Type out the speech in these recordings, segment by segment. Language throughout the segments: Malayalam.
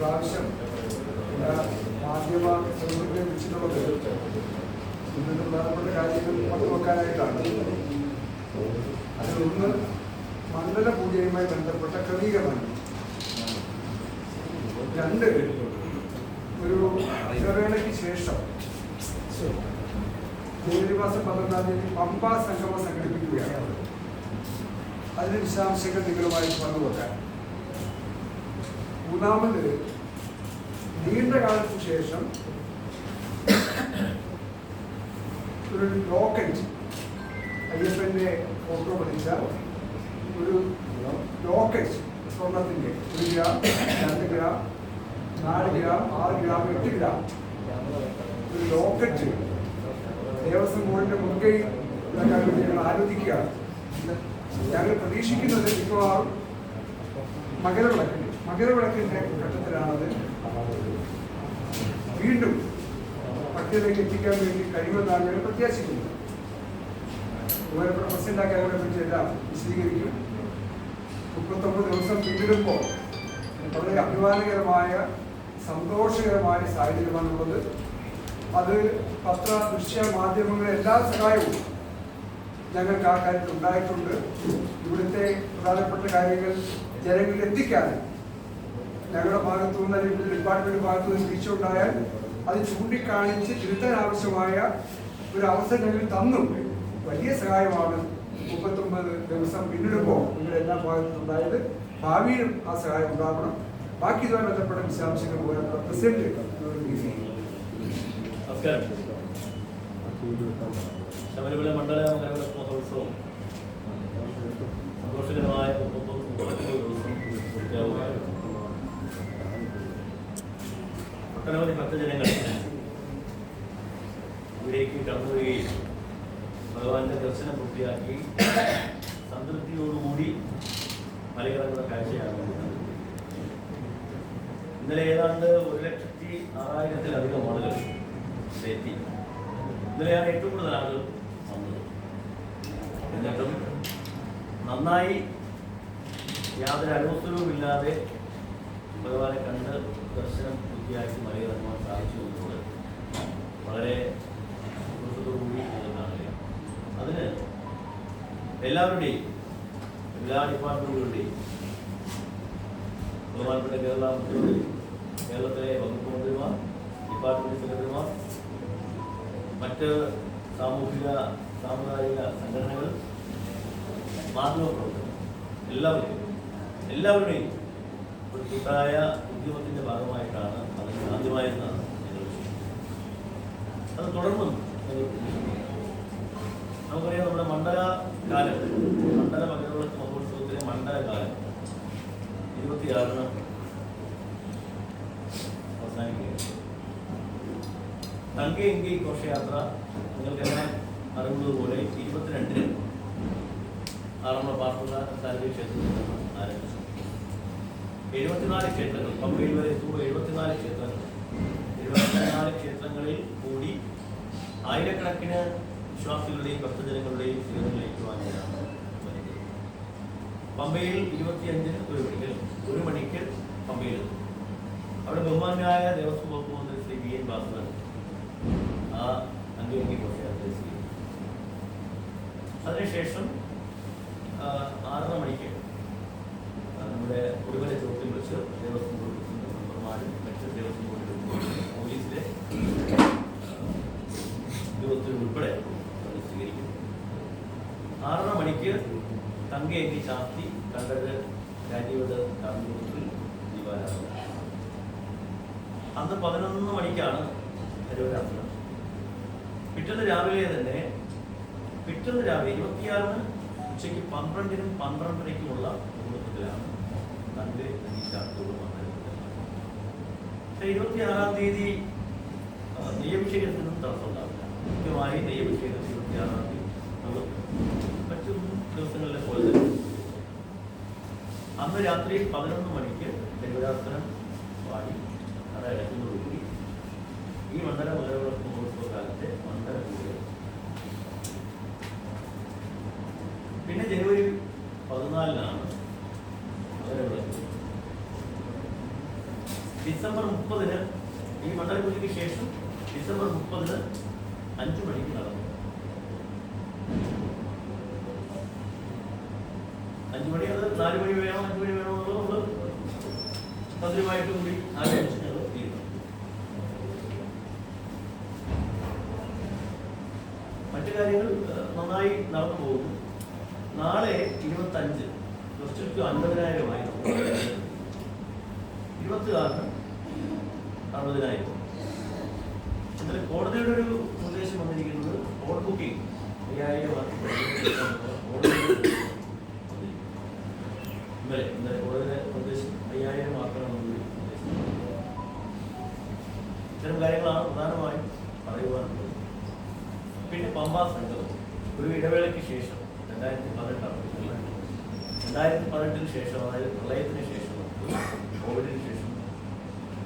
പ്രാവശ്യം മാധ്യമ സമൂഹത്തെ വിളിച്ചിട്ടുള്ളത് ഇന്നത്തെ പ്രധാനപ്പെട്ട കാര്യങ്ങൾ പങ്കുവെക്കാനായിട്ടാണ്. അതിലൊന്ന് മണ്ഡല പൂജയുമായി ബന്ധപ്പെട്ട ക്രമീകരണങ്ങൾ. രണ്ട്, ഒരു ഇടവേളയ്ക്ക് ശേഷം ജനുവരി മാസം 14-ാം തീയതി പമ്പ സംഗമം സംഘടിപ്പിക്കുകയാണ്. അതിന് വിശദാംശങ്ങൾ നിങ്ങളുമായി പങ്കുവെക്കാൻ. മൂന്നാമത്, നീണ്ട കാലത്തിന് ശേഷം ഒരു ലോക്കറ്റ്, അയ്യപ്പൻ്റെ ഫോട്ടോ പതിച്ച ഒരു ലോക്കറ്റ് സ്വർണത്തിൻ്റെ 1 gram, 2 gram, 4 gram, 6 gram, 8 gram ഒരു ലോക്കറ്റ് ദേവസ്വം ബോർഡിന്റെ മുൻകൈ ഇതാക്കാൻ വേണ്ടി ഞങ്ങൾ ആലോചിക്കുകയാണ്. ഞങ്ങൾ പ്രതീക്ഷിക്കുന്നത് മിക്കവാറും മകരവിളക്കിന്റെ ഘട്ടത്തിലാണത് വീണ്ടും ഭക്തിയിലേക്ക് എത്തിക്കാൻ വേണ്ടി കഴിയുമെന്നാണ് ഞങ്ങൾ പ്രത്യാശിക്കുന്നത്. പ്രസിഡന്റാക്കി അതിനെപ്പറ്റി എല്ലാം വിശദീകരിക്കും. 39 ദിവസം പിന്നിടുമ്പോൾ വളരെ അഭിമാനകരമായ സന്തോഷകരമായ സാഹചര്യമാണുള്ളത്. അത് പത്ര ദൃശ്യ മാധ്യമങ്ങളുടെ എല്ലാ സഹായവും ഞങ്ങൾക്ക് ആ കാര്യത്തിൽ ഉണ്ടായിട്ടുണ്ട്. ഇവിടുത്തെ പ്രധാനപ്പെട്ട കാര്യങ്ങൾ ജനങ്ങളിൽ എത്തിക്കാൻ ഞങ്ങളുടെ ഭാഗത്തു നിന്ന് അല്ലെങ്കിൽ ഡിപ്പാർട്ട്മെന്റ് ഭാഗത്തു നിന്ന് വീഴ്ച ഉണ്ടായാൽ അത് ചൂണ്ടിക്കാണിച്ച് തിരുത്താൻ ആവശ്യമായ ഒരു അവസരം ഞങ്ങൾ തന്നു. വലിയ സഹായമാണ് 39 ദിവസം പിന്നിടുമ്പോൾ നിങ്ങളുടെ എല്ലാ ഭാഗത്തും ഉണ്ടായത്. ഭാവിയിലും ആ സഹായം ഉണ്ടാവണം. ബാക്കി ഇതുമായി ബന്ധപ്പെട്ട വിശദാംശങ്ങൾ പ്രസിഡന്റ് നമസ്കാരം. ശബരിമല മണ്ഡല മകരവിളക്ക് മഹോത്സവം സന്തോഷകരമായ 39 ദിവസം പൂർത്തിയാവുകയാണ്. ഒട്ടനവധി ഭക്തജനങ്ങൾ ഇവിടേക്ക് കടന്നു വരികയും ഭഗവാന്റെ ദർശനം പൂർത്തിയാക്കി സംതൃപ്തിയോടുകൂടി മലയിറങ്ങുന്ന കാഴ്ചയാണ്. ഇന്നലെ ഏതാണ്ട് 1,06,000-ത്തിലധികം ആളുകൾ എത്തി. ഇന്നലെയാണ് ഏറ്റവും കൂടുതൽ ആളുകൾ വന്നത്. എന്നിട്ടും നന്നായി യാതൊരു അലോസരവുമില്ലാതെ ഭഗവാനെ കണ്ട് ദർശനം പൂർത്തിയാക്കി മലയിറങ്ങുവാൻ സാധിച്ചു എന്നുള്ളത് വളരെ സന്തോഷത്തോടുകൂടി കാണുകയാണ്. അതിന് എല്ലാവരുടെയും എല്ലാ ഡിപ്പാർട്ട്മെന്റുകളുടെയും ബഹുമാനപ്പെട്ട കേരളത്തിലെ വകുപ്പ് മന്ത്രിമാർ, ഡിപ്പാർട്ട്മെന്റ് സെക്രട്ടറിമാർ, മറ്റ് സാമുദായിക സംഘടനകൾ, മാധ്യമപ്രവർത്തകർ എല്ലാവരുടെയും ഒരു കൂട്ടായ ഉദ്യമത്തിന്റെ ഭാഗമായിട്ടാണ് അതിന് ആദ്യമായെന്നാണ് ഞങ്ങൾ വിശ്വസിക്കുന്നത്. അത് തുടർന്നും നമുക്കറിയാം, നമ്മുടെ മണ്ഡല മകരവിളക്ക് മഹോത്സവത്തിലെ മണ്ഡലകാലം 26-ന് അവസാനിക്കുകയാണ്. തങ്കയങ്കി ഘോഷയാത്ര നിങ്ങൾക്കെല്ലാം അറിവുള്ളതുപോലെ 22-ന് ആറന്മുള പാർത്ഥസാരഥി ക്ഷേത്രത്തിൽ നിന്ന് ആരംഭിച്ചു. 74 ക്ഷേത്രങ്ങൾ, പമ്പയിൽ വരെ എത്തുമ്പോൾ 74 ക്ഷേത്രങ്ങൾ, 74 ക്ഷേത്രങ്ങളിൽ കൂടി ആയിരക്കണക്കിന് വിശ്വാസികളുടെയും ഭക്തജനങ്ങളുടെയും സ്വീകരണങ്ങളേക്കുവാനാണ് വരുന്നത്. പമ്പയിൽ 25-ന് ഒരു മണിക്ക് പമ്പയിൽ അവിടെ ബഹുമാനായ ദേവസ്വം വകുപ്പ് മന്ത്രി ശ്രീ വി എൻ വാസവൻ ആ തങ്കയങ്കി ഘോഷയാത്ര സ്വീകരിച്ചു. അതിനുശേഷം 6:30 മണിക്ക് നമ്മുടെ ഒരുവല ചോട്ടിൽ വെച്ച് ദേവസ്വം ബോർഡ് പ്രസിഡന്റ് മെമ്പർമാരും മറ്റ് ദേവസ്വം ബോർഡിലെ പോലീസിലെ ഉദ്യോഗസ്ഥരും ഉൾപ്പെടെ സ്വീകരിക്കും. 6:30 മണിക്ക് തങ്കയങ്കി ചാർത്തി കണ്ടത് രാജീവയുടെ കാർമ്മികത്തിൽ ദീപാരാധന. അന്ന് 11 മണിക്കാണ് ഹരിവരാസനം. പിറ്റേന്ന് രാവിലെ 26-ന് ഉച്ചയ്ക്ക് 12-നും 12:30-ക്കുമുള്ള മുഹൂർത്തത്തിലാണ് തങ്കയങ്കി ചാർത്തോട് വന്നത്. 26-ാം തീയതി നെയ്യഭിഷേകത്തിനും തടസ്സമുണ്ടാവില്ല. മുഖ്യമായി നെയ്യഭിഷേകം 26-ാം തീയതി നമ്മൾ മറ്റു ദിവസങ്ങളിലെ പോലെ തന്നെ അന്ന് രാത്രി 11 മണിക്ക് ഹരിവരാസനം പാടി നട അടയ്ക്കുന്നതോടുകൂടി ഈ മണ്ഡല മകരവിളക്ക് മഹോത്സവ കാലത്തെ മണ്ഡല പൂജ. പിന്നെ ജനുവരി 14-നാണ് മകരവിളക്ക്. ഡിസംബർ 30-ന് ഈ മണ്ഡലപൂജയ്ക്ക് ശേഷം ഡിസംബർ 30-ന് 5 മണിക്ക് നടന്നു. 5 മണി, അത് 4 മണി വേണോ 5 മണി വേണോ എന്നുള്ളത് നമ്മൾ തന്ത്രിയുമായിട്ട് കൂടി ആലോചിച്ച് ഞങ്ങൾ തീരുന്നു. മറ്റു കാര്യങ്ങൾ നന്നായി നടന്നു പോകുന്നു. നാളെ 25 കുറച്ചൊരു 50,000 ആയി, 26-ന് 60,000. ഇതിൽ കോടതിയുടെ ഒരു നിർദ്ദേശം വന്നിരിക്കുന്നത് ഓൾ ബുക്കിംഗ് 5000 ഇന്നലെ കോടതിയുടെ നിർദ്ദേശം 5000 ആക്കണമെന്ന്. ഇത്തരം കാര്യങ്ങളാണ് പ്രധാനമായും പറയുവാനുള്ളത്. പിന്നെ പമ്പാ സംഘം ഒരു ഇടവേളയ്ക്ക് ശേഷം 2018 ശേഷം, അതായത് പ്രളയത്തിന് ശേഷം, കോവിഡിന് ശേഷം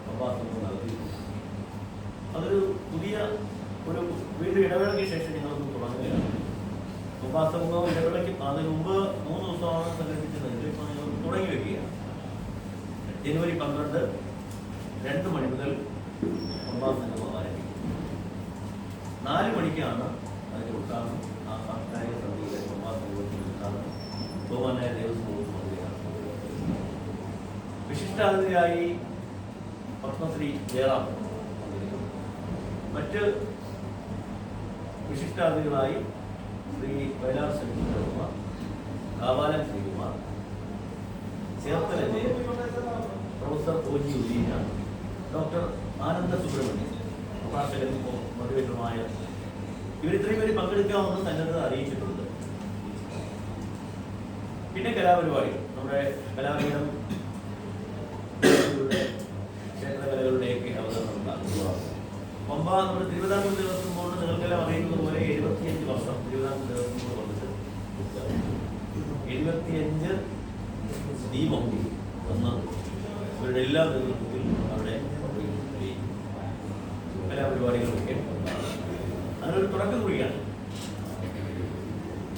പമ്പാ സംഘം നടത്തിയിരുന്നു. അതൊരു പുതിയ ഒരു വീണ്ടും ഇടവേളയ്ക്ക് ശേഷം ഞങ്ങളൊന്നും തുടങ്ങുകയാണ്. പമ്പാ സംഘം ഇടവേളയ്ക്ക് അതിന് മുമ്പ് 3 ദിവസമാണ് സംഘടിപ്പിച്ചതെങ്കിൽ ഇപ്പോൾ ഞങ്ങൾ തുടങ്ങി വയ്ക്കുകയാണ്. ജനുവരി 12 2 മണി മുതൽ പമ്പാ സംഘം ആരംഭിക്കും. 4 മണിക്കാണ് അതിൻ്റെ ഉദ്ഘാടനം. ആ സാംസ്കാരിക സമിതിയിലെ പമ്പാ സംഘത്തിൻ്റെ ഉദ്ഘാടനം ബഹുമാനായ ദേവസ്വം വകുപ്പ് മന്ത്രിയാണ്. വിശിഷ്ടാതിഥിയായി പത്മശ്രീ ജയറാം, മറ്റ് വിശിഷ്ടാതിഥികളായി Shri Vayalar Sasikumar, Kavalam Sreekumar, Cherthala Jayan, professor OG Udeena, doctor Ananda Subrahmanyan, പ്രഭാഷകൻ മോട്ടിവേറ്ററുമായ ഇവരിത്രയും പേര് പങ്കെടുക്കാമെന്ന് സന്നദ്ധത അറിയിച്ചിട്ടുണ്ട്. പിന്നെ കലാപരിപാടികൾ, നമ്മുടെ കലാപീഠം ക്ഷേത്രകലകളുടെയൊക്കെ അവതരണം ഉണ്ടാകുക. പമ്പ നമ്മുടെ തിരുവിതാംകൂർ ദേവസ്വം ബോർഡ് നിങ്ങൾക്കെല്ലാം അറിയുന്നത് പോലെ 75 വർഷം തിരുവിതാംകൂർ ദേവസ്വം ബോർഡ് വന്നിട്ട് 75 ദീപം വന്ന് ഇവരുടെ എല്ലാ നേതൃത്വത്തിൽ അവിടെ കലാപരിപാടികളൊക്കെ അതിനൊരു തുടക്കം കൂടിയാണ്.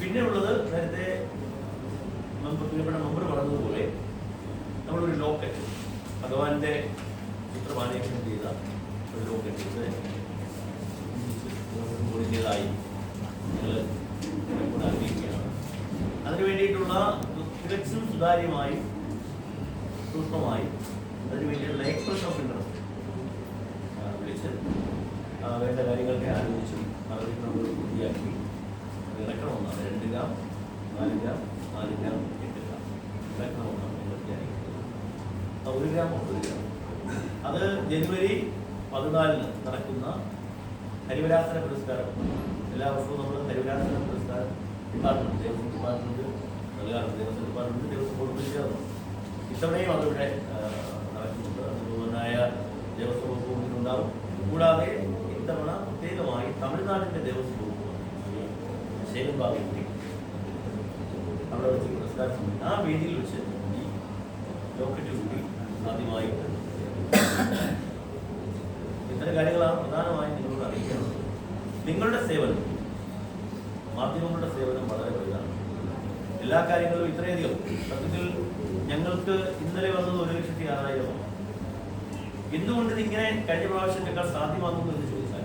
പിന്നെ ഉള്ളത് നേരത്തെ പ്രിയപ്പെട്ട മെമ്പർ പറഞ്ഞതുപോലെ നമ്മളൊരു ലോക്കറ്റ്, ഭഗവാന്റെ ചിത്രമാലേഖനം ചെയ്ത ഒരു ലോക്കറ്റ് ചെയ്തതായി ഞങ്ങൾ അറിയിക്കുകയാണ്. അതിനു വേണ്ടിയിട്ടുള്ള തികച്ചും സുതാര്യമായി സൂക്ഷ്മമായി അതിനു വേണ്ടിയിട്ടുള്ള എക്സ്പ്രഷൻ ഓഫ് ഇൻട്രസ്റ്റ് വിളിച്ച് വേണ്ട കാര്യങ്ങളൊക്കെ ആലോചിച്ചു അവർക്ക് നമ്മൾ പൂർത്തിയാക്കി ഇറക്കണമെന്നാണ്. 2 ഗ്രാം 4 ഗ്രാം 4 ഗ്രാം 8 ഗ്രാം ഇറക്കണമെന്നാണ് ഞങ്ങൾ വിചാരിക്കുന്നത്. 1 ഗ്രാം 9 ഗ്രാം. അത് ജനുവരി 14-ന് നടക്കുന്ന ഹരിവരാസന പുരസ്കാരം. എല്ലാ വർഷവും നമ്മൾ ഹരിവരാസന പുരസ്കാരം ഡിപ്പാർട്ട്മെന്റ്, ദേവസ്വം ഡിപ്പാർട്ട്മെന്റ് നൽകാറുണ്ട്. ദേവസ്വം ഡിപ്പാർട്ട്മെന്റ് ദേവസ്വം ബോർഡ് ചേർന്നു. ഇത്തവണയും അതിവിടെ നടക്കുന്നുണ്ട്. അതുപോലെയായ ദേവസ്വം വകുപ്പ് മുന്നിലുണ്ടാവും. കൂടാതെ ഇത്തവണ പ്രത്യേകമായി തമിഴ്നാടിന്റെ ദേവസ്വം വകുപ്പ് ശേഖൻബാബു കൂടി അവിടെ വെച്ച് പുരസ്കാരം സമയം ആ വേദിയിൽ വെച്ച് ഈ ലോക്കറ്റ് കൂടി ആദ്യമായിട്ട് ഇത്തരം കാര്യങ്ങളാണ് പ്രധാനമായും നിങ്ങളോട് അറിയിക്കുന്നത്. നിങ്ങളുടെ സേവനം, മാധ്യമങ്ങളുടെ സേവനം വളരെ വലുതാണ്. എല്ലാ കാര്യങ്ങളും ഇത്രയധികം സത്യത്തിൽ ഞങ്ങൾക്ക് ഇന്നലെ വന്നത് 1,06,000. എന്തുകൊണ്ട് ഇതിങ്ങനെ കഴിഞ്ഞ പ്രാവശ്യത്തേക്കാൾ സാധ്യമാകുന്നു എന്ന് ചോദിച്ചാൽ,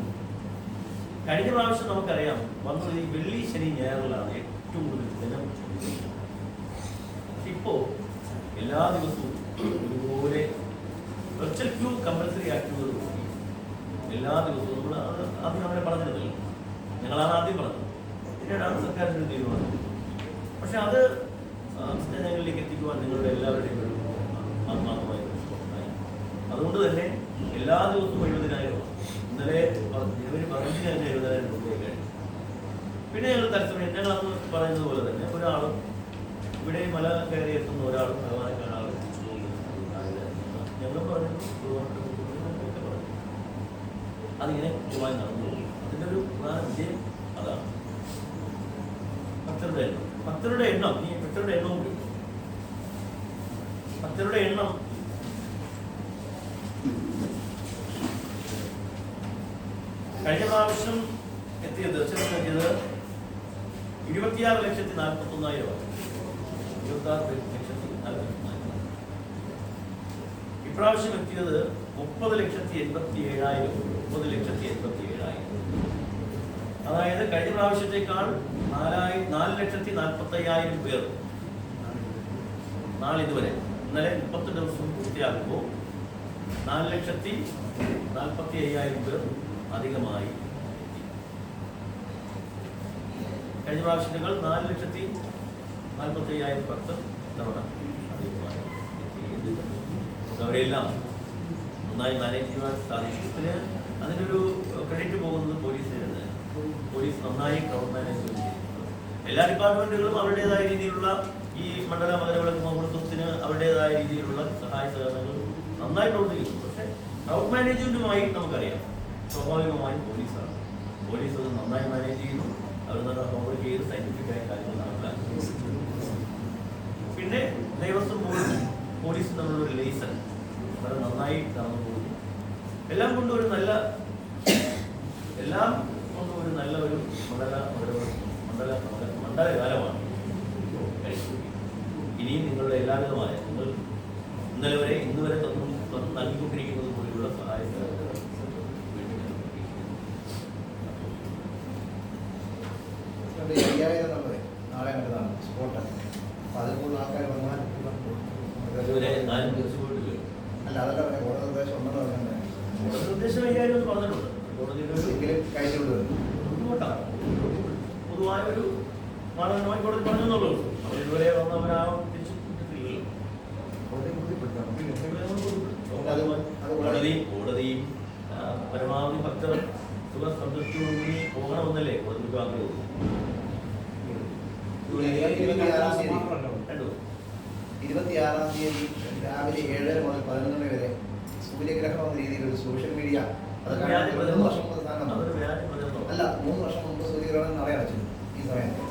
കഴിഞ്ഞ പ്രാവശ്യം നമുക്കറിയാം വന്നത് ഈ വെള്ളി ശനി ഞായറിലാണ് ഏറ്റവും കൂടുതൽ ജനം. ഇപ്പോൾ എല്ലാ ദിവസവും ഒരുപോലെ വെർച്വൽ ക്യൂ കമ്പൽസറി ആക്കുന്നതോടുകൂടി എല്ലാ ദിവസവും നമ്മൾ ആദ്യം നമ്മളെ പറഞ്ഞിരുന്നല്ലോ, ഞങ്ങളാണ് ആദ്യം പറഞ്ഞത്. പിന്നീടാണ് സർക്കാരിൻ്റെ തീരുമാനം. പക്ഷെ അത് ജനങ്ങളിലേക്ക് എത്തിക്കുവാൻ നിങ്ങളുടെ എല്ലാവരുടെയും ഒരു ആത്മാർത്ഥമായ വിശ്വാസമായി. അതുകൊണ്ട് തന്നെ എല്ലാ ദിവസവും 70,000. ഇന്നലെ ജനുവരി 15 തന്നെ 70,000 രൂപയായി കഴിഞ്ഞു. പിന്നെ ഞങ്ങൾ തത്സമയം ഞങ്ങൾ അന്ന് പറയുന്നത് പോലെ തന്നെ ഒരാളും ഇവിടെ മല കയറി എത്തുന്ന ഒരാളും ഭഗവാനെ കാണാതെ ഞങ്ങളും പറഞ്ഞു അതിങ്ങനെ കൃത്യമായി നടന്നു പോകും. അതിൻ്റെ ഒരു പ്രധാന വിജയം അതാണ്. ഭക്തരുടെ എണ്ണം ഈ ഭക്തരുടെ എണ്ണവും കൂടി. ഭക്തരുടെ എണ്ണം കഴിഞ്ഞ പ്രാവശ്യം ദർശനം എത്തിയത് 26,41,000. 26,41,000. ഇപ്രാവശ്യം എത്തിയത് 30,87,000. 30,87,000. അതായത് കഴിഞ്ഞ പ്രാവശ്യത്തേക്കാൾ 4,40,45,000 പേർ നാളിതുവരെ. ഇന്നലെ 30 ദിവസം പൂർത്തിയാക്കുമ്പോൾ 4,45,000 പേർ അധികമായി. കഴിഞ്ഞ പ്രാവശ്യത്തേക്കാൾ 4,45,000 ഭക്തർ തവണ അധികമായി. അവരെല്ലാം നന്നായി മാനേജ് ചെയ്യുവാൻ സാധിച്ചു. പിന്നെ അതിനൊരു ക്രെഡിറ്റ് പോകുന്നത് പോലീസിനാണ്. പോലീസ് നന്നായി ക്രൗഡ് മാനേജ്മെന്റ് ചെയ്യുന്നത്. എല്ലാ ഡിപ്പാർട്ട്മെന്റുകളും അവരുടേതായ രീതിയിലുള്ള ഈ മണ്ഡല മകരവിളക്ക് മഹോത്സവത്തിന് അവരുടേതായ രീതിയിലുള്ള സഹായ സഹകരണങ്ങൾ നന്നായി പ്രവർത്തിക്കുന്നു. പക്ഷേ ക്രൗഡ് മാനേജ്മെന്റുമായി നമുക്കറിയാം, സ്വാഭാവികമായും പോലീസാണ്. പോലീസ് അത് നന്നായി മാനേജ് ചെയ്യുന്നു. അവർ നല്ല ഹോംവർക്ക് ചെയ്ത് സയന്റിഫിക്കായ കാര്യങ്ങൾ നടപ്പിലാക്കുന്നു. പിന്നെ ദേവസ്വം ബോർഡും പോലീസും തമ്മിലുള്ള റിലേഷൻ വളരെ നന്നായി നടന്നു പോകുന്നു. എല്ലാം കൊണ്ടും ഒരു നല്ല ഒരു മണ്ഡലകാലമാണ്. ഇനിയും നിങ്ങളുടെ എല്ലാവിധമായ നിങ്ങൾ ഇന്ന് വരെ നൽകിക്കൊണ്ടിരിക്കുന്നത് പോലെയുള്ള സഹായ നാളെ കണ്ടതാണ് സ്പോട്ട്. അപ്പൊ അതിൽ കൂടുതൽ ആൾക്കാർ വന്നാൽ അല്ല അതല്ല ഓരോ നിർദ്ദേശം ഉണ്ടെന്ന് പറഞ്ഞാൽ നിർദ്ദേശം കൈകാര്യം പറഞ്ഞിട്ടുണ്ട്. പൊതുവായ ഒരു മാനദണ്ഡമായി കോടതി പറഞ്ഞെന്നുള്ളൂ. അവർ ഇതുവരെ വന്നവരാവും തിരിച്ചു കോടതിയും പരമാവധി ഭക്തർ സുഖസംതൃപ്തിയോടുകൂടി പോകണമെന്നല്ലേ കോടതിക്ക് ആഗ്രഹം. 26-ാം തീയതി രാവിലെ 7 മുതൽ 11 മണി വരെ സൂര്യഗ്രഹണം എന്ന രീതിയിൽ ഒരു സോഷ്യൽ മീഡിയ അല്ല 3 വർഷം മുമ്പ് സൂര്യഗ്രഹണം നട അടച്ചിരുന്നു. ഈ സമയത്ത്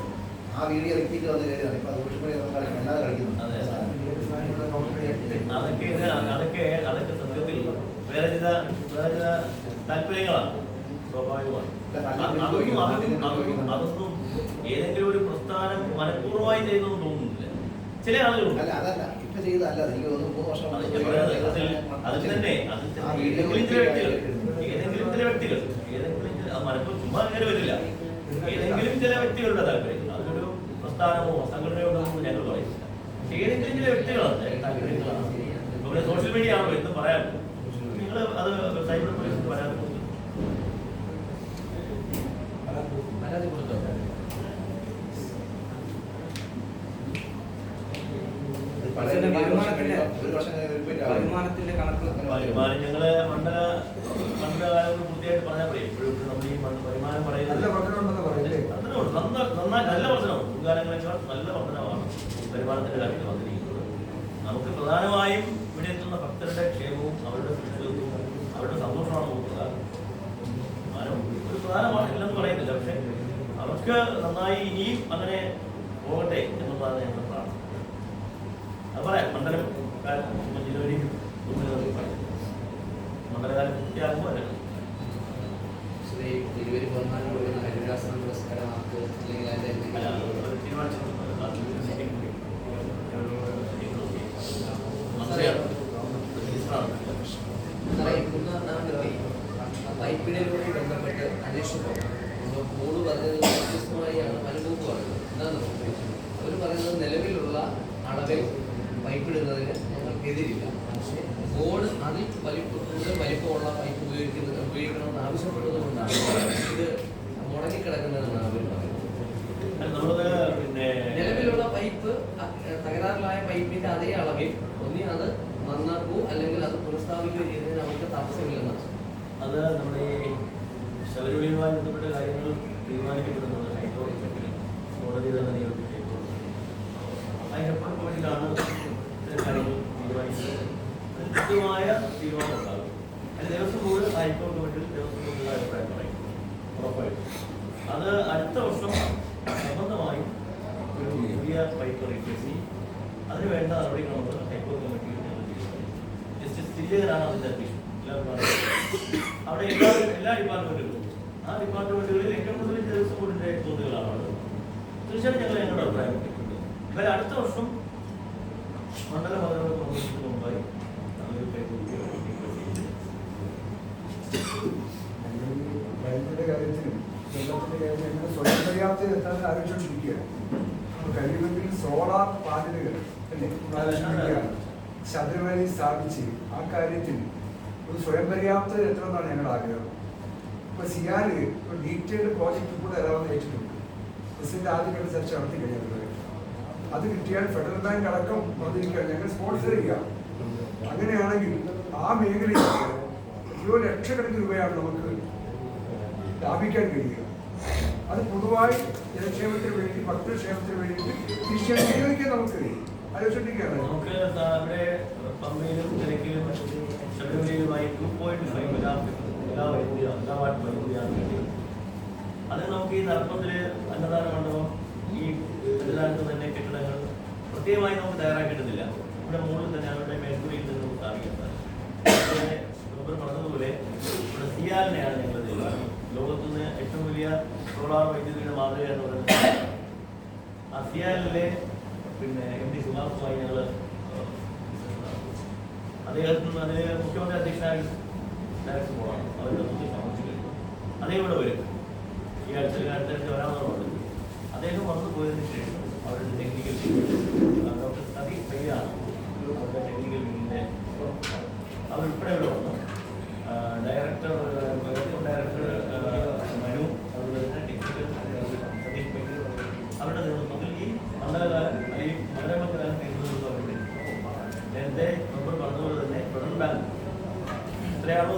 ആ വീഡിയോ റിപ്പീറ്റ് വന്ന് കയറിയതാണ്. ഇപ്പൊ സോഷ്യൽ മീഡിയ എല്ലാവരും കളിക്കുന്നു. അതൊക്കെ സത്യത്തിൽ വേറെ ചില താല്പര്യങ്ങളാണ്, സ്വാഭാവികമാണ്. അതൊന്നും ഏതെങ്കിലും ഒരു പ്രസ്ഥാനം മനഃപൂർവ്വമായി ചെയ്തെന്ന് തോന്നുന്നില്ല. ചില ആളുകളുണ്ട്. അതല്ല ഇപ്പൊ ചെയ്തല്ല, എനിക്ക് തോന്നുന്നു 3 വർഷം ഏതെങ്കിലും ചില വ്യക്തികൾ മനഃപൂർവ്വം ചുമ്മാ കയറി വരില്ല. ഏതെങ്കിലും ചില വ്യക്തികളുടെ താല്പര്യം, അതൊരു പ്രസ്ഥാനമോ സംഘടനയോ ഞങ്ങൾ പറയുന്നില്ല. ഏതെങ്കിലും ചില വ്യക്തികളാണ് താല്പര്യങ്ങളാണ്. ഇവിടെ സോഷ്യൽ മീഡിയ ആണല്ലോ എന്തും പറയാൻ. നിങ്ങൾ അത് സൈബർ പോലീസിന് പരാതി കൊടുത്തു. വരുമാനം ഞങ്ങള് മണ്ഡലകാലം പൂർത്തിയായിട്ട് പറഞ്ഞാൽ പറയും. ഇപ്പോഴും നമ്മൾ ഈ വരുമാനം പറയുന്നത് നല്ല വർധനമാണ്. മുൻകാലങ്ങളെക്കാൾ നല്ല വർധനമാണ് വരുമാനത്തിന്റെ കാര്യത്തിൽ വന്നിരിക്കുന്നത്. നമുക്ക് പ്രധാനമായും ഇവിടെ എത്തുന്ന ഭക്തരുടെ ക്ഷേമവും അവരുടെ സുരക്ഷിതത്വവും അവരുടെ സന്തോഷമാണ് നോക്കുക. വരുമാനം ഒരു പ്രധാനമാണ്, ഇല്ലെന്ന് പറയുന്നില്ല. പക്ഷെ അവർക്ക് നന്നായി ഇനിയും അങ്ങനെ പോകട്ടെ എന്നുള്ളതാണ് ഞങ്ങൾ പ്രാർത്ഥന. അത് പറയാം. മണ്ഡലം കാലം ജനുവരി മണ്ഡലകാലം പൂർത്തിയാകുമ്പോൾ അല്ല പൈപ്പിടലുമായി ബന്ധപ്പെട്ട് അന്വേഷിച്ചപ്പോൾ ബോർഡ് പറഞ്ഞത് വ്യത്യസ്തമായാണ് പലരും പറയുന്നത്. എന്താണെന്ന് അവർ പറയുന്നത് നിലവിലുള്ള അളവിൽ പൈപ്പിടുന്നതിന് ഞങ്ങൾക്കെതിരില്ല. പക്ഷേ ബോർഡ് അതിൽ കൂടുതൽ വലിപ്പമുള്ള പൈപ്പ് ഉപയോഗിക്കണമെന്ന് ആവശ്യപ്പെട്ടത് കൊണ്ടാണ് ഇത് മുടങ്ങിക്കിടക്കുന്നതെന്നാണ് അവർ പറയുന്നത്. നിലവിലുള്ള പൈപ്പ് തകരാറിലായ പൈപ്പിന്റെ അതേ അളവിൽ ഒന്നി അത് നന്നാക്കൂ അല്ലെങ്കിൽ അത് പുനഃസ്ഥാപിക്കുകയോ ചെയ്യുന്നതിന് അവർക്ക് തടസ്സമില്ലെന്നാണ്. അത് നമ്മുടെ ഈ ശബരിമലയുമായി ബന്ധപ്പെട്ട കാര്യങ്ങൾ തീരുമാനിക്കപ്പെടുന്നത് ഹൈക്കോടതിയിൽ കോടതി തന്നെ നിയോഗിച്ച് അതിനപ്പുറം പോയിട്ടാണ് കാര്യങ്ങൾ തീരുമാനിക്കുന്നത്. കൃത്യമായ തീരുമാനം ഉണ്ടാകും. അതിന് ദേവസ്വം ബോർഡ് ഹൈക്കോടതി കമ്മിറ്റിയിൽ ദേവസ്വം ബോർഡിന്റെ അഭിപ്രായം പറയും ഉറപ്പായിട്ടും. അത് അടുത്ത വർഷം സംബന്ധമായും ഒരു പുതിയ പൈപ്പ് റീപ്ലേസ് ചെയ്യും. അതിന് വേണ്ട നടപടികളാണ് ഹൈക്കോടതി കമ്മിറ്റിയിൽ ജസ്റ്റിസ് തിരികെയാണ് അതിന്റെ അധ്യക്ഷൻ. അവിടെ എല്ലാ ഡിപ്പാർട്ട്മെന്റുകളും ആ ഡിപ്പാർട്ട്മെന്റുകളിൽ ഏറ്റവും കൂടുതൽ ദേവസ്വം ബോർഡിന്റെ തോതുകളാണ്. തീർച്ചയായിട്ടും ഞങ്ങൾ ഞങ്ങളുടെ അഭിപ്രായം ഇവർ അടുത്ത വർഷം മണ്ഡല മകരവിളക്ക് മുമ്പായി നല്ല ഒരു കൈകൂടി വെള്ളത്തിന്റെ കാര്യത്തിലും വെള്ളത്തിന്റെ കാര്യത്തിൽ ഞങ്ങൾ സ്വയം പര്യാപ്തത എത്താൻ ആലോചിച്ചുകൊണ്ടിരിക്കുകയാണ്. കഴിയുമെങ്കിൽ സോളാർ പാനലുകൾ അല്ലേ ആലോചിച്ചിരിക്കുകയാണ്. ശബരിമലയിൽ സ്ഥാപിച്ച് ആ കാര്യത്തിൽ ഒരു സ്വയം പര്യാപ്തത എത്തണമെന്നാണ് ഞങ്ങളുടെ ആഗ്രഹം. ഇപ്പോൾ സിയാല് ഒരു ഡീറ്റെയിൽഡ് പ്രോജക്റ്റ് കൂടെ തരാമെന്ന് ഏറ്റിട്ടുണ്ട്. പ്രസിഡന്റ് ആദ്യഘട്ട ചർച്ച നടത്തി കഴിഞ്ഞത് അത് കിട്ടിയാൽ ഫെഡറൽ ബാങ്ക് അടക്കം വന്നിരിക്കുകയാണ്. ഞങ്ങൾ സ്പോൺസർ ചെയ്യാം. അങ്ങനെയാണെങ്കിൽ ആ മേഖലയിൽ എത്രയോ ലക്ഷക്കണക്കിന് രൂപയാണ് നമുക്ക് ലാഭിക്കാൻ കഴിയുക. അത് പൊതുവായി ജനക്ഷേമത്തിന് വേണ്ടി ഭക്തക്ഷേമത്തിന് വേണ്ടി തീർച്ചയായും ഉപയോഗിക്കാൻ നമുക്ക് കഴിയും. ആലോചിച്ചിരിക്കുകയാണ്. നമുക്ക് ഇവിടെ പമ്പയിലും തിരക്കിലും ശബരിമലയിലുമായി 2.5 മെഗാവാട്ട് വൈദ്യുതിയാണ് വേണ്ടത്. അത് നമുക്ക് ഈ നടപ്പത്തിൽ അന്നദാന മണ്ഡപം ഈ ഇതിനകത്ത് തന്നെ കെട്ടിടങ്ങൾ പ്രത്യേകമായി നമുക്ക് തയ്യാറാക്കേണ്ടതില്ല. ഇവിടെ മുകളിൽ തന്നെ അവരുടെ മേൽക്കൂരയിൽ നിന്ന് നമുക്ക് സ്ഥാപിക്കുന്നത്. നമുക്ക് പറഞ്ഞതുപോലെ ഇവിടെ സിയാലിനെയാണ് ഞങ്ങൾ ലോകത്തുനിന്ന് ഏറ്റവും വലിയ സോളാർ വൈദ്യുതിയുടെ മാതൃക എന്ന് പറയുന്നത്. ആ സിയാലിലെ പിന്നെ MD സുഭാഷുമായി ഞങ്ങൾ അദ്ദേഹത്തിന് അതിന് മുഖ്യമന്ത്രി അധ്യക്ഷനായി ഡയറക്ടർ പോകണം. അവരുടെ ഒത്തിരി സമർപ്പിക്കുന്നു. അദ്ദേഹം ഇവിടെ വരും. ഈ അടുത്ത വരാമെന്നുള്ളത് അദ്ദേഹം വന്നു പോയതിനു ശേഷം അവരുടെ ടെക്നിക്കൽ ഡോക്ടർ സതി പയ്യാണ് അവരുടെ ടെക്നിക്കൽ വിങ്ങിൻ്റെ അവരുൾപ്പെടെ ഇവിടെ വന്നു. ഡയറക്ടർ മനു, അതുപോലെ തന്നെ ടെക്നിക്കൽ സതീഷ് പയ്യ അവരുടെ നേതൃത്വത്തിൽ ഈ മണ്ഡലകാലം അല്ലെങ്കിൽ മകരമണ്ഡലകാലം തീരുന്നതെന്ന് പറയുന്നത് നേരത്തെ നമ്മൾ പറഞ്ഞതുപോലെ തന്നെ ഫെഡറൽ ബാങ്ക് എത്രയാണോ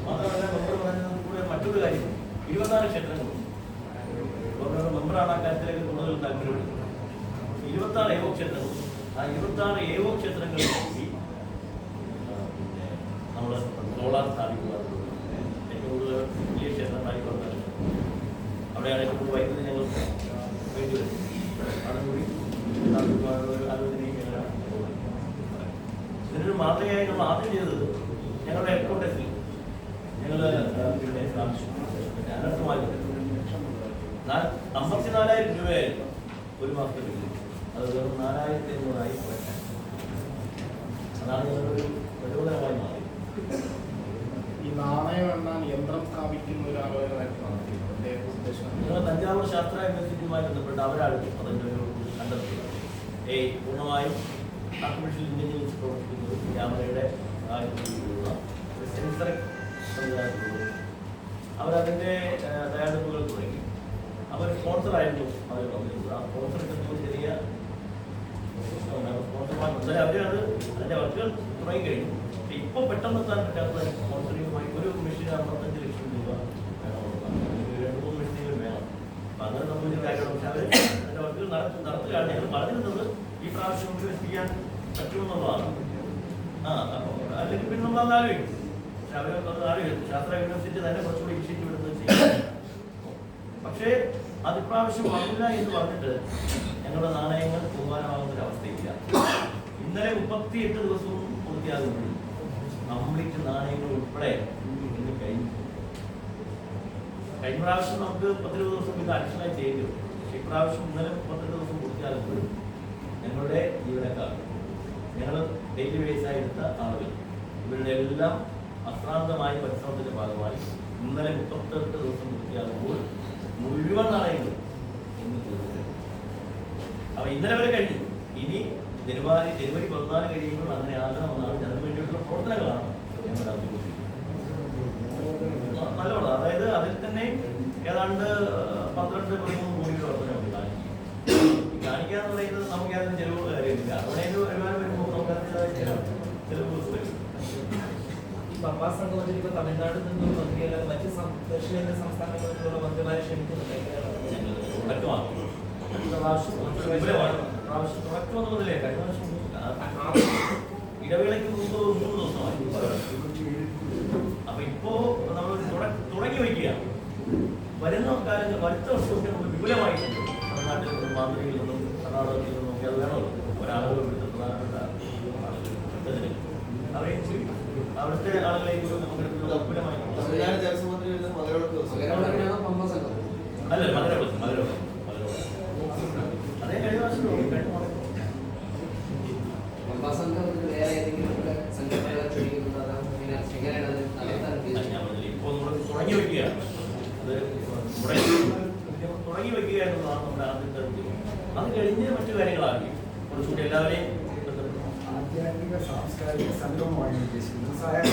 മാത്രമല്ല നമ്മൾ പറഞ്ഞത് കൂടെ മറ്റൊരു കാര്യം 24 ക്ഷേത്രങ്ങളും ഗവർണർ മെമ്പറാണ് ആ കാര്യത്തിലേക്ക് കൂടുതൽ താല്പര്യപ്പെടുന്നത്. 26 ഏവോ ക്ഷേത്രങ്ങളും ആ 26 ഏവോ ക്ഷേത്രങ്ങളിൽ നമ്മൾ സോളാർ സ്ഥാപിക്കുക. ഏറ്റവും കൂടുതൽ വലിയ ക്ഷേത്രമായി പറഞ്ഞാൽ അവിടെയാണ് ഏറ്റവും കൂടുതൽ വൈദ്യുതി ഞങ്ങൾ വേണ്ടി വരും. അതുകൂടി ആലോചനയും ഇതിനൊരു മാതൃകയായി നമ്മൾ ആദ്യം ചെയ്തത് ഞങ്ങളുടെ ഹെഡ്ക്വാർട്ടേഴ്സിൽ ഞങ്ങൾ പിന്നെ അനർത്ഥമായി 54,000 രൂപയായിരുന്നു ഒരു മാസത്തെ ബില്ല്. അത് വെറും 4,500 കുറയ്ക്കാൻ. അതാണ് ഞങ്ങളൊരു പ്രചോദനമായി മാറി. ഈ നാണയം എണ്ണാൻ യന്ത്രം സ്ഥാപിക്കുന്ന ഒരു ആലോചനയായിട്ടാണ് ഞങ്ങൾ തഞ്ചാവൂർ ശാസ്ത്ര യൂണിവേഴ്സിറ്റിയുമായി ബന്ധപ്പെട്ട് അവരാണ് അതിൻ്റെ ഒരു കണ്ടെത്തുന്നത്. പൂർണ്ണമായും ആർട്ടിഫിഷ്യൽ ഇന്റലിജൻസ് പ്രവർത്തിക്കുന്നത് ക്യാമറയുടെ സഹായത്തിലുള്ള സെൻസറിംഗ് സംവിധാനത്തിലുള്ള അവരതിൻ്റെ തയ്യാറെടുപ്പുകൾ തുടങ്ങി. അവർ സ്പോൺസറായിരുന്നു അവർ വന്നിരുന്നത്. ആ സ്പോൺസർക്ക് ചെറിയ സ്പോൺസർമാർ അവരത് അതിൻ്റെ വർക്കുകൾ തുടങ്ങിക്കഴിഞ്ഞു. പക്ഷെ ഇപ്പോൾ പെട്ടെന്ന് എത്താൻ പറ്റാത്ത സ്പോൺസറിങ്ങുമായി ഒരു മെഷീന് 55 ലക്ഷം രൂപ വേണമെന്നുള്ളതാണ്. 2-3 മെഷീനുകൾ വേണം. അപ്പം അങ്ങനെ സംബന്ധിച്ച കാര്യമാണ്. പക്ഷെ അവർ അതിൻ്റെ വർക്കുകൾ നടത്തുകയാണ്. ഞങ്ങൾ പറഞ്ഞിരുന്നത് ഈ പ്രാവശ്യം ഇൻവെസ്റ്റ് ചെയ്യാൻ പറ്റുമെന്നുള്ളതാണ്. അല്ലെങ്കിൽ പിന്നെ നമ്മൾ അത് ആലോചിക്കും. പക്ഷെ അവർ ആലോചിക്കും. ശാസ്ത്ര യൂണിവേഴ്സിറ്റി തന്നെ കുറച്ചുകൂടി ഇനിഷ്യേറ്റീവ് എടുത്ത് ചെയ്യും. പക്ഷേ അതിപ്രാവശ്യം വന്നില്ല എന്ന് പറഞ്ഞിട്ട് ഞങ്ങളുടെ നാണയങ്ങൾ പോകാനാവുന്നൊരവസ്ഥയില്ല. ഇന്നലെ 38 ദിവസവും പൂർത്തിയാകുമ്പോൾ കംപ്ലീറ്റ് നാണയങ്ങൾ ഉൾപ്പെടെ ഇന്ന് കഴിഞ്ഞു. കഴിഞ്ഞ പ്രാവശ്യം നമുക്ക് 10-20 ദിവസം ഇത് അഡീഷണലായി ചെയ്തു. പക്ഷേ ഇപ്രാവശ്യം ഇന്നലെ 32 ദിവസം പൂർത്തിയാകുമ്പോഴും ഞങ്ങളുടെ ജീവനക്കാർ, ഞങ്ങൾ ഡെയിലി ബേസായി എടുത്ത ആളുകൾ, ഇവരുടെ എല്ലാം അശ്രാന്തമായ പരിശ്രമത്തിന്റെ ഭാഗമായി ഇന്നലെ 38 ദിവസം പൂർത്തിയാകുമ്പോൾ മുഴുവൻ നാണയങ്ങളും ഇന്ന് തീർന്നു. അപ്പൊ ഇന്നലെ വരെ കഴിഞ്ഞു. ഇനി ജനുവരി 14 കഴിയുമ്പോൾ അങ്ങനെ ആകണമെന്നാണ് അതിനു വേണ്ടിയിട്ടുള്ള പ്രവർത്തനങ്ങളാണ് ഞങ്ങൾ നല്ലോണം. അതായത് അതിൽ തന്നെ ഏതാണ്ട് 12-13 കോടി പ്രവർത്തനമുണ്ട് കാണിക്കാന്ന് പറയുന്നത് നമുക്ക് അതിന് ചെലവുള്ള കാര്യമില്ല. അവിടെ വരുമാനം വരുമ്പോൾ നമുക്ക് അതിൻ്റെതായ ചെലവ് വരും. ഈ പമ്പാ സംഘത്തിൽ ഇപ്പോൾ തമിഴ്നാട്ടിൽ നിന്നും മന്ത്രിയല്ല മറ്റ് ദക്ഷിണേന്ത്യൻ സംസ്ഥാനങ്ങളിലുള്ള മന്ത്രിമാരെ ക്ഷണിക്കുന്നുണ്ട്. തുടക്കമാണ് പ്രാവശ്യം തുടക്കം എന്നുള്ളതിലേ കഴിഞ്ഞ വർഷം ഇടവേളയ്ക്ക് മുമ്പ് 3 ദിവസമായി. അപ്പൊ ഇപ്പോ നമ്മൾ തുടങ്ങി വയ്ക്കുകയാണ്. വരുന്ന കാലങ്ങൾ അടുത്ത വർഷമൊക്കെ നമ്മൾ വിപുലമായിട്ടുണ്ട്. തമിഴ്നാട്ടിൽ നിന്നും മാതൃകയിൽ നിന്നും കർണാടകത്തിൽ നിന്നും ഒക്കെ അത് വേണമല്ലോ. ഒരാളുകൾ ഇവിടുത്തെ പ്രധാനപ്പെട്ട അവിടുത്തെ ആളുകളെ നമുക്ക് വിപുലമായി അല്ല മകരവിളക്ക് അതേ കഴിഞ്ഞ വർഷം അത് കഴിഞ്ഞ് മറ്റു കാര്യങ്ങളായിരിക്കും കുറച്ചുകൂടി എല്ലാവരെയും ആധ്യാത്മിക സാംസ്കാരിക സംഗമമാണ് ഉദ്ദേശിക്കുന്നത് സഹായം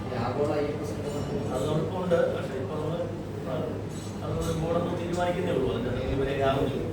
ഈ ആഗോള അയ്യപ്പ സംഘടന അത് നമുക്കുണ്ട്. പക്ഷേ ഇപ്പോൾ നമ്മൾ അത് ബോർഡൊന്നും തീരുമാനിക്കുന്നേ ഉള്ളൂ. അതിൻ്റെ ഇതുവരെ ആവുന്നില്ല.